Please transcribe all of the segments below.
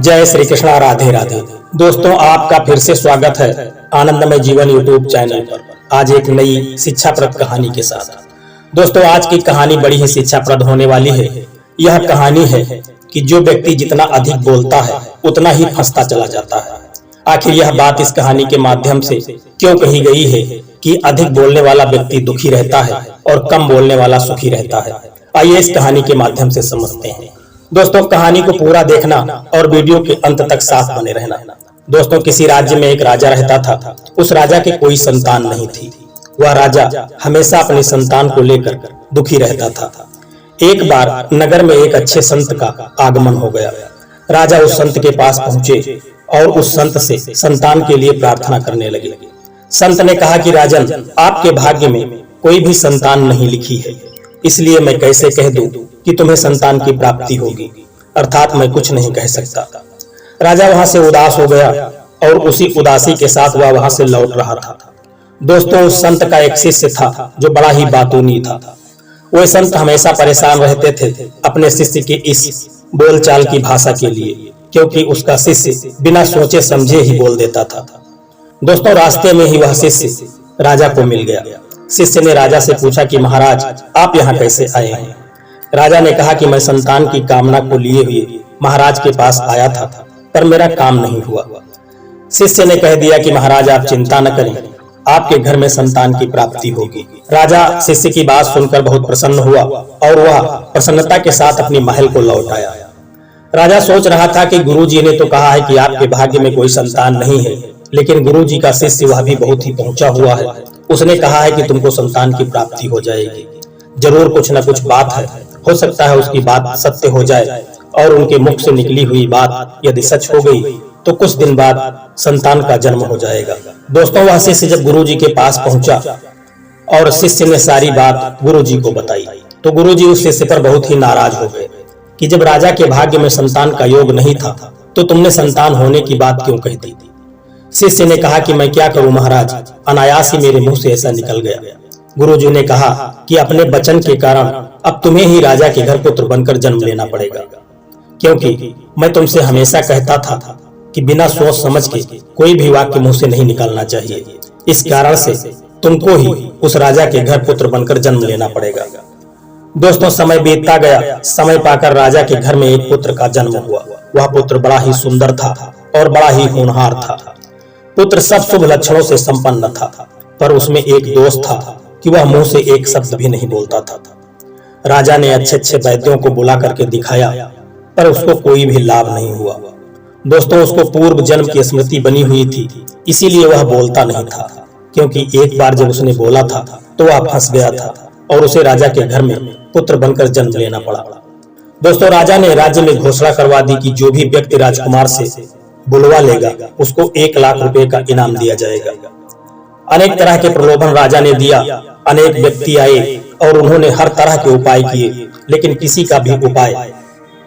जय श्री कृष्ण, राधे राधे। दोस्तों, आपका फिर से स्वागत है आनंदमय जीवन यूट्यूब चैनल पर। आज एक नई शिक्षाप्रद कहानी के साथ। दोस्तों, आज की कहानी बड़ी ही शिक्षाप्रद होने वाली है। यह कहानी है कि जो व्यक्ति जितना अधिक बोलता है उतना ही फंसता चला जाता है। आखिर यह बात इस कहानी के माध्यम से क्यों कही गई है कि अधिक बोलने वाला व्यक्ति दुखी रहता है और कम बोलने वाला सुखी रहता है। आइए इस कहानी के माध्यम से समझते हैं। दोस्तों, कहानी को पूरा देखना और वीडियो के अंत तक साथ बने रहना। दोस्तों, किसी राज्य में एक राजा रहता था। उस राजा के कोई संतान नहीं थी। वह राजा हमेशा अपनी संतान को लेकर दुखी रहता था। एक बार नगर में एक अच्छे संत का आगमन हो गया। राजा उस संत के पास पहुंचे और उस संत से संतान के लिए प्रार्थना करने लगे। संत ने कहा कि राजन, आपके भाग्य में कोई भी संतान नहीं लिखी है, इसलिए मैं कैसे कह दूं कि तुम्हें संतान की प्राप्ति होगी, अर्थात मैं कुछ नहीं कह सकता। राजा वहां से उदास हो गया और उसी उदासी के साथ वह वहां से लौट रहा था। दोस्तों, उस संत का एक शिष्य था जो बड़ा ही बातूनी था। वह संत हमेशा परेशान रहते थे अपने शिष्य के इस बोलचाल की भाषा के लिए, क्योंकि उसका शिष्य बिना सोचे समझे ही बोल देता था। दोस्तों, रास्ते में ही वह शिष्य राजा को मिल गया। शिष्य ने राजा से पूछा कि महाराज, आप यहाँ कैसे आए हैं? राजा ने कहा कि मैं संतान की कामना को लिए हुए महाराज के पास आया था, पर मेरा काम नहीं हुआ। शिष्य ने कह दिया कि महाराज, आप चिंता न करें, आपके घर में संतान की प्राप्ति होगी। राजा शिष्य की बात सुनकर बहुत प्रसन्न हुआ और वह प्रसन्नता के साथ अपनी महल को लौट आया। राजा सोच रहा था कि गुरुजी ने तो कहा है कि आपके भाग्य में कोई संतान नहीं है, लेकिन गुरुजी का शिष्य वह भी बहुत ही पहुंचा हुआ है। उसने कहा है कि तुमको संतान की प्राप्ति हो जाएगी। जरूर कुछ न कुछ बात है, हो सकता है उसकी बात सत्य हो जाए और उनके मुख से निकली हुई बात यदि सच हो गई तो कुछ दिन बाद संतान का जन्म हो जाएगा। दोस्तों, वह शिष्य जब गुरुजी के पास पहुंचा और शिष्य ने सारी बात गुरुजी को बताई तो गुरुजी उस शिष्य पर बहुत ही नाराज हो गए कि जब राजा के भाग्य में संतान का योग नहीं था तो तुमने संतान होने की बात क्यों कह दी? शिष्य ने कहा कि मैं क्या करूं महाराज, अनायास ही मेरे मुंह से ऐसा निकल गया। गुरुजी ने कहा कि अपने वचन के कारण अब तुम्हें ही राजा के घर पुत्र बनकर जन्म लेना पड़ेगा, क्योंकि मैं तुमसे हमेशा कहता था कि बिना सोच समझ के कोई भी वाक्य मुंह से नहीं निकालना चाहिए। इस कारण से तुमको ही उस राजा के घर पुत्र बनकर जन्म लेना पड़ेगा। दोस्तों, समय बीतता गया। समय पाकर राजा के घर में एक पुत्र का जन्म हुआ। वह पुत्र बड़ा ही सुंदर था और बड़ा ही होनहार था। पुत्र सब शुभ लक्षणों से संपन्न था, पर उसमें एक दोष था कि वह मुंह से एक शब्द भी नहीं बोलता था। राजा ने अच्छे अच्छे वैद्यों को बुला करके दिखाया, पर उसको कोई भी लाभ नहीं हुआ। दोस्तों, उसको पूर्व जन्म की स्मृति बनी हुई थी, इसीलिए वह बोलता नहीं था, क्योंकि एक बार जब उसने बोला था तो वह फंस गया था और उसे राजा के घर में पुत्र बनकर जन्म लेना पड़ा। दोस्तों, राजा ने राज्य में घोषणा करवा दी कि जो भी व्यक्ति राजकुमार से बुलवा लेगा उसको 1 लाख रुपए का इनाम दिया जाएगा। अनेक तरह के प्रलोभन राजा ने दिया। अनेक व्यक्ति आए और उन्होंने हर तरह के उपाय किए, लेकिन किसी का भी उपाय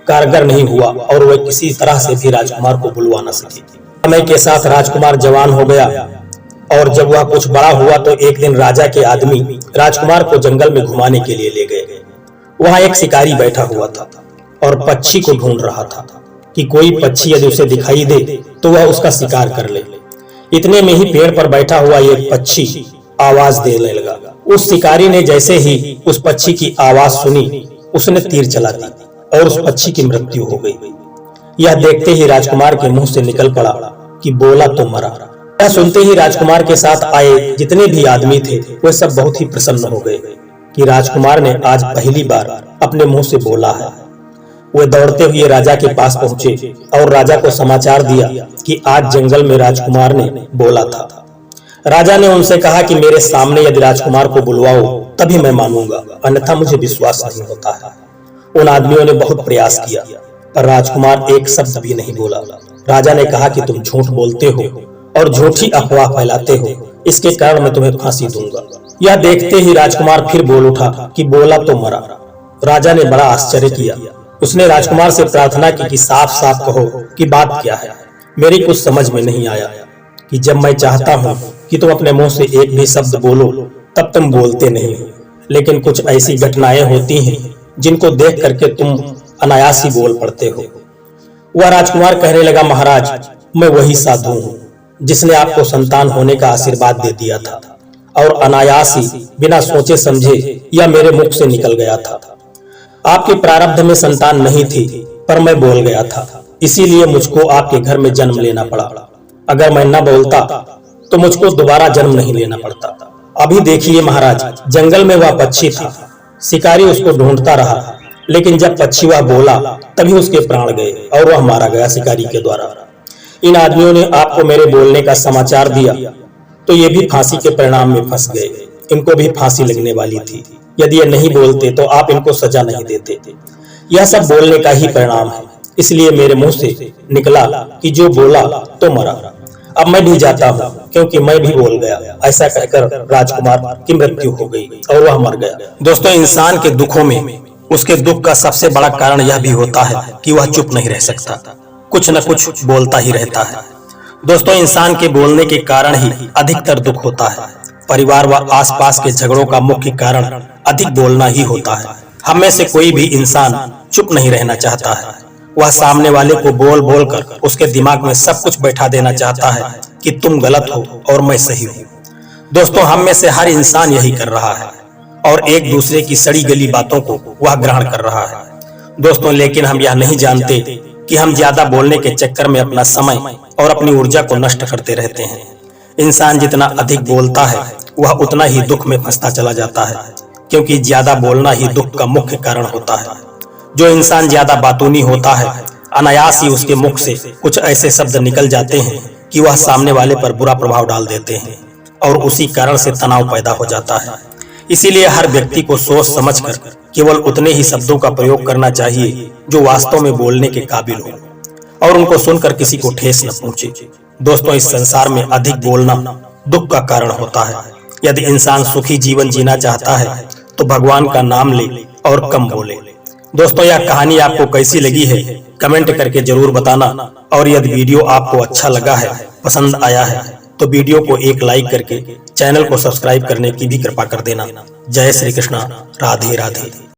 कारगर नहीं हुआ और वे किसी तरह से भी राजकुमार को बुलवा न सके। समय के साथ राजकुमार जवान हो गया और जब वह कुछ बड़ा हुआ तो एक दिन राजा के आदमी राजकुमार को जंगल में घुमाने के लिए ले गए। वहां एक शिकारी बैठा हुआ था और पक्षी को ढूंढ रहा था कि कोई पक्षी यदि उसे दिखाई दे तो वह उसका शिकार कर ले। इतने में ही पेड़ पर बैठा हुआ एक पक्षी आवाज देने लगा। उस शिकारी ने जैसे ही उस पक्षी की आवाज सुनी, उसने तीर चला दी और उस पक्षी की मृत्यु हो गई। यह देखते ही राजकुमार के मुंह से निकल पड़ा कि बोला तो मरा। यह सुनते ही राजकुमार के साथ आए जितने भी आदमी थे वे सब बहुत ही प्रसन्न हो गए कि राजकुमार ने आज पहली बार अपने मुंह से बोला है। वे दौड़ते हुए राजा के पास पहुंचे और राजा को समाचार दिया कि आज जंगल में राजकुमार ने बोला था। राजा ने उनसे कहा कि मेरे सामने यदि राजकुमार को बुलवाओ तभी मैं मानूंगा, अन्यथा मुझे विश्वास नहीं होता है। उन आदमियों ने बहुत प्रयास किया, पर राजकुमार एक शब्द भी नहीं बोला। राजा ने कहा कि तुम झूठ बोलते हो और झूठी अफवाह फैलाते हो, इसके कारण मैं तुम्हें फांसी दूंगा। यह देखते ही राजकुमार फिर बोल उठा कि बोला तो मरा। राजा ने बड़ा आश्चर्य किया। उसने राजकुमार से प्रार्थना की कि साफ साफ कहो कि बात क्या है। मेरी कुछ समझ में नहीं आया कि जब मैं चाहता हूँ कि तुम अपने मुंह से एक भी शब्द बोलो तब तुम बोलते नहीं हो, लेकिन कुछ ऐसी घटनाएं होती हैं जिनको देख करके तुम अनायास ही बोल पड़ते हो। वह राजकुमार कहने लगा, महाराज मैं वही साधु हूँ जिसने आपको संतान होने का आशीर्वाद दे दिया था और अनायास ही बिना सोचे समझे यह मेरे मुख से निकल गया था। आपके प्रारब्ध में संतान नहीं थी पर मैं बोल गया था, इसीलिए मुझको आपके घर में जन्म लेना पड़ा। अगर मैं न बोलता तो मुझको दोबारा जन्म नहीं लेना पड़ता। अभी देखिए महाराज, जंगल में वह पक्षी था, शिकारी उसको ढूंढता रहा, लेकिन जब पक्षी वह बोला तभी उसके प्राण गए और वह मारा गया शिकारी के द्वारा। इन आदमियों ने आपको मेरे बोलने का समाचार दिया तो ये भी फांसी के परिणाम में फंस गए। इनको भी फांसी लगने वाली थी। यदि ये नहीं बोलते तो आप इनको सजा नहीं देते। यह सब बोलने का ही परिणाम है, इसलिए मेरे मुंह से निकला कि जो बोला तो मरा। अब मैं भी जाता हूँ क्योंकि मैं भी बोल गया। ऐसा कहकर राजकुमार की मृत्यु हो गई और वह मर गया। दोस्तों, इंसान के दुखों में उसके दुख का सबसे बड़ा कारण यह भी होता है कि वह चुप नहीं रह सकता, कुछ न कुछ बोलता ही रहता है। दोस्तों, इंसान के बोलने के कारण ही अधिकतर दुख होता है। परिवार व आसपास के झगड़ों का मुख्य कारण अधिक बोलना ही होता है। हम में से कोई भी इंसान चुप नहीं रहना चाहता है। वह सामने वाले को बोल बोल कर उसके दिमाग में सब कुछ बैठा देना चाहता है कि तुम गलत हो और मैं सही हूँ। दोस्तों, हम में से हर इंसान यही कर रहा है और एक दूसरे की सड़ी गली बातों को वह ग्रहण कर रहा है। दोस्तों, लेकिन हम यह नहीं जानते कि हम ज्यादा बोलने के चक्कर में अपना समय और अपनी ऊर्जा को नष्ट करते रहते हैं। इंसान जितना अधिक बोलता है वह उतना ही दुख में फंसता चला जाता है, क्योंकि ज्यादा बोलना ही दुख का मुख्य कारण होता है। जो इंसान ज्यादा बातूनी होता है, अनायास ही उसके मुख से कुछ ऐसे शब्द निकल जाते हैं कि वह सामने वाले पर बुरा प्रभाव डाल देते हैं और उसी कारण से तनाव पैदा हो जाता है। इसीलिए हर व्यक्ति को सोच समझकर केवल उतने ही शब्दों का प्रयोग करना चाहिए जो वास्तव में बोलने के काबिल हो और उनको सुनकर किसी को ठेस न पहुंचे। दोस्तों, इस संसार में अधिक बोलना दुख का कारण होता है। यदि इंसान सुखी जीवन जीना चाहता है तो भगवान का नाम ले और कम बोले। दोस्तों, यह कहानी आपको कैसी लगी है कमेंट करके जरूर बताना, और यदि वीडियो आपको अच्छा लगा है, पसंद आया है, तो वीडियो को एक लाइक करके चैनल को सब्सक्राइब करने की भी कृपा कर देना। जय श्री कृष्णा, राधे राधे।